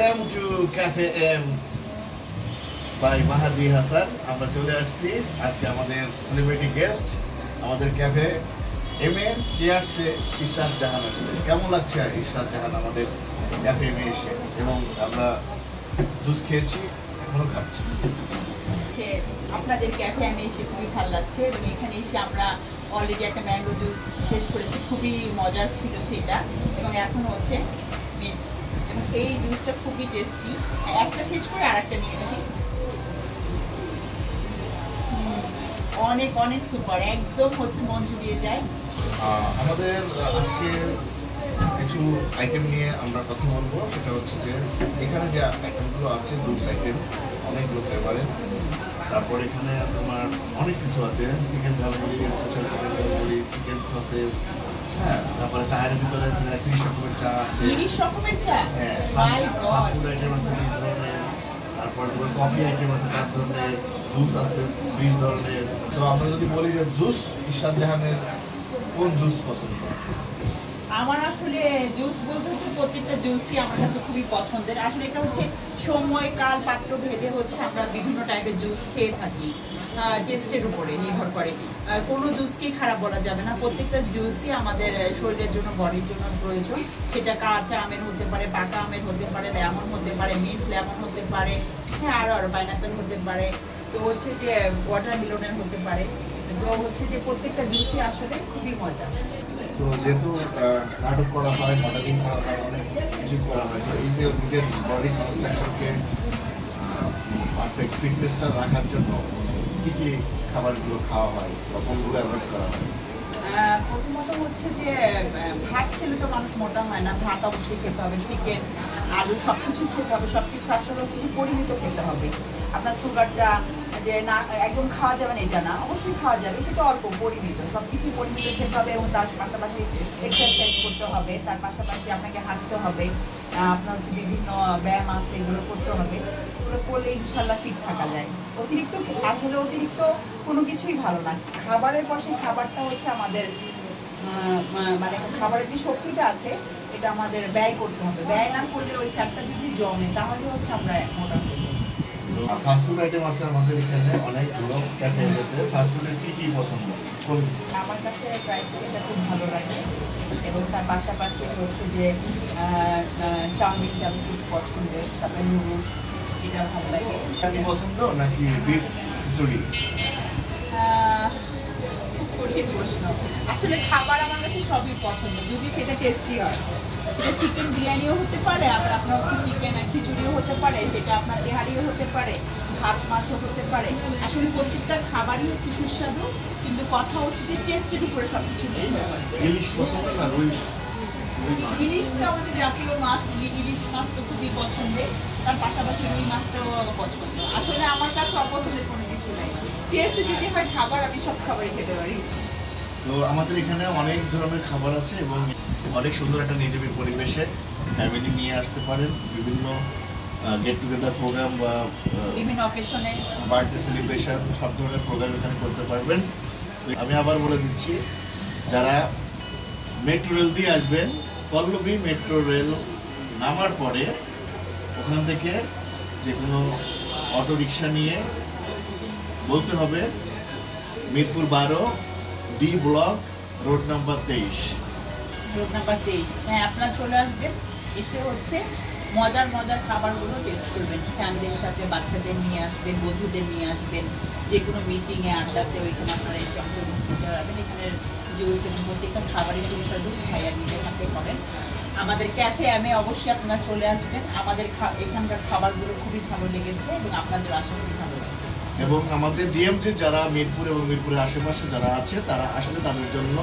Welcome to cafe M by Mahadi Hasan. আমরা চলে আসছি আজকে আমাদের সেলিব্রিটি গেস্ট আমাদের ক্যাফে এম এ কে আসছে, ইশরাত জাহান আসছে। কেমন লাগছে ইশরাত জাহান আমাদের ক্যাফে এমে এসে? এবং আমরা জুস খেয়েছি, এখনো খাচ্ছি। আপনাদের ক্যাফে আমি এসে খুবই ভালো লাগছে এবং এখানে এসে আমরা অলরেডি একটা ম্যাঙ্গো জুস শেষ করেছি, খুবই মজার ছিল সেটা, এবং এখন হচ্ছে মিন্ট, এবং এই জুসটা খুবই টেস্টি। একটা শেষ করে আর একটা নিয়েছি, অনেক অনেক সুপার, একদম হচ্ছে মন জুড়িয়ে যায়। আমাদের আজকে কিছু আইটেম নিয়ে আমরা কথা বলবো। সেটা হচ্ছে যে এখানে যে আইটেমগুলো আছে জুস আইটেম অনেকগুলো ফ্লেভারের। তারপর এখানে তোমার অনেক কিছু আছে, chicken jhalmuri, special chicken jhalmuri, chicken sausages, হ্যাঁ। তারপরে চায়ের ভিতরে 30 রকমের চা আছে, 30 রকমের চা, হ্যাঁ। ফাস্ট ফুড আইটেম আছে 20 ধরনের, তারপর কফি আইটেম আছে 4 ধরনের, জুস আছে 20 ধরনের। তো আমরা যদি বলি যে জুস, ইশরাত জাহানের কোন জুস পছন্দ? আমার আসলে জুস বলতে হচ্ছে প্রত্যেকটা জুসই আমার কাছে খুবই পছন্দের। আসলে এটা হচ্ছে সময় কাল পাত্র ভেদে হচ্ছে আমরা বিভিন্ন টাইপের জুস খেয়ে থাকি, টেস্টের উপরে নির্ভর করে। কোনো জুসকেই খারাপ বলা যাবে না, প্রত্যেকটা জুসই আমাদের শরীরের জন্য, বডির জন্য প্রয়োজন। সেটা কাঁচা আমের হতে পারে, পাকা আমের হতে পারে, লেমন হতে পারে, মিন্ট লেমন হতে পারে, হ্যাঁ, আরও পাইনাপেল হতে পারে, তো হচ্ছে যে ওয়াটারমেলনের হতে পারে। তো হচ্ছে যে প্রত্যেকটা জুসই আসলে খুবই মজা। তো যেহেতু নাটক করা হয়, মডেলিং করা হয়, অনেক কিছু করা হয়, তো এই যে নিজের বডি কনস্ট্রাকশনকে পারফেক্ট ফিটনেসটা রাখার জন্য কী কী খাবারগুলো খাওয়া হয় বা কোনগুলো অ্যাভয়েড করা হয়? প্রথমত হচ্ছে যে ভাত খেলে তো মানুষ মোটা হয় না, ভাত অবশ্যই খেতে হবে, চিকেন আলু সব কিছু খেতে হবে, সব কিছু আসলে হচ্ছে যে পরিমিত খেতে হবে। আপনার সুগারটা যে না একদম খাওয়া যাবে না এটা না, অবশ্যই খাওয়া যাবে, সেটা অল্প পরিমিত, সব কিছুই পরিমিত খেতে হবে। এবং তার পাশাপাশি এক্সারসাইজ করতে হবে, তার পাশাপাশি আপনাকে হাঁটতে হবে, আপনার হচ্ছে বিভিন্ন ব্যায়াম আছে, এগুলো করতে হবে। এগুলো করলে ইনশাল্লাহ ফিট থাকা যায়। অতিরিক্ত আসলে অতিরিক্ত কোনো কিছুই ভালো না। খাবারের পাশে খাবারটা হচ্ছে আমাদের মানে খাবারের যে শক্তিটা আছে এটা আমাদের ব্যয় করতে হবে। ব্যয় না করলে ওই ফ্যাটটা যদি জমে তাহলে হচ্ছে আমরা মোটা হয়ে যাবো। ফাস্টফুড আইটেম আছে আমাদের এখানে অনেকগুলো ক্যাফেতে। ফাস্টফুডের কী কী পছন্দ? আমার কাছে ফ্রাইড চিকেনটা খুব ভালো লাগে, এবং তার পাশাপাশি হচ্ছে যে চাউমিনটা আমি খুব পছন্দের, তারপরে নুডলস এটা ভালো লাগে। কি পছন্দ নাকি বিফ খিচুড়ি? কঠিন প্রশ্ন। আসলে খাবার আমার কাছে সবই পছন্দ, যদি সেটা টেস্টি হয়। সেটা চিকেন বিরিয়ানিও হতে পারে, আবার আপনার হচ্ছে চিকেন খিচুড়িও হতে পারে, সেটা আপনার তেহারিও হতে পারে, ভাত মাছও হতে পারে। আসলে প্রত্যেকটা খাবারই হচ্ছে সুস্বাদু, কিন্তু কথা হচ্ছে যে টেস্টের উপরে সব কিছু নির্ভর করে। ইলিশ পছন্দ না রুই? ইলিশটা আমাদের জাতীয় মাছ, ইলিশ মাছ তো খুবই পছন্দের, তার পাশাপাশি রুই মাছটাও পছন্দ। আসলে আমার কাছে অপছন্দের কোনো কিছু নেই, টেস্ট যদি হয় খাবার, আমি সব খাবারই খেতে পারি। তো আমাদের এখানে অনেক ধরনের খাবার আছে এবং অনেক সুন্দর একটা নিরিবিলি পরিবেশে ফ্যামিলি নিয়ে আসতে পারেন। বিভিন্ন গেট টুগেদার প্রোগ্রাম বা বিভিন্ন অকেশনে, বার্থডে সেলিব্রেশন, সব ধরনের প্রোগ্রাম এখানে করতে পারবেন। আমি আবার বলে দিচ্ছি, যারা মেট্রো রেল দিয়ে আসবেন, পল্লবী মেট্রো রেল নামার পরে ওখান থেকে যে কোনো অটো রিক্সা নিয়ে বলতে হবে Mirpur 12 D block, road number 23। Road number 23, হ্যাঁ, আপনারা চলে আসবেন, এসে হচ্ছে মজার মজার খাবারগুলো টেস্ট করবেন। ফ্যামিলির সাথে বাচ্চাদের নিয়ে আসবেন, বন্ধুদের নিয়ে আসবেন, যে কোনো মিটিংয়ে আড্ডাতে ওইখানে আপনারা এসে অংশগ্রহণ করতে পারবেন। এখানের জুস এবং প্রত্যেকটা খাবারের সুস্বাদু ভাইয়া নিজের হাতে করেন। আমাদের ক্যাফে এমে অবশ্যই আপনারা চলে আসবেন। আমাদের এখানকার খাবারগুলো খুবই ভালো লেগেছে এবং আপনাদের আশা করি ভালো লাগবে। এবং আমাদের ডিএমজি যারা মিরপুর এবং মিরপুরের আশেপাশে যারা আছে তারা আসলে তাদের জন্য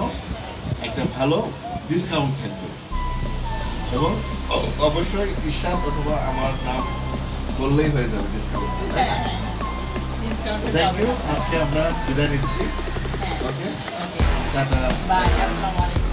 একটা ভালো ডিসকাউন্ট থাকবে। এবং অবশ্যই ইশরাত অথবা আমার নাম বললেই হয়ে যাবে ডিসকাউন্ট। Thank you. আজকে আমরা বিদায় নিচ্ছি। ওকে, টাটা। বাই, আসসালামু আলাইকুম।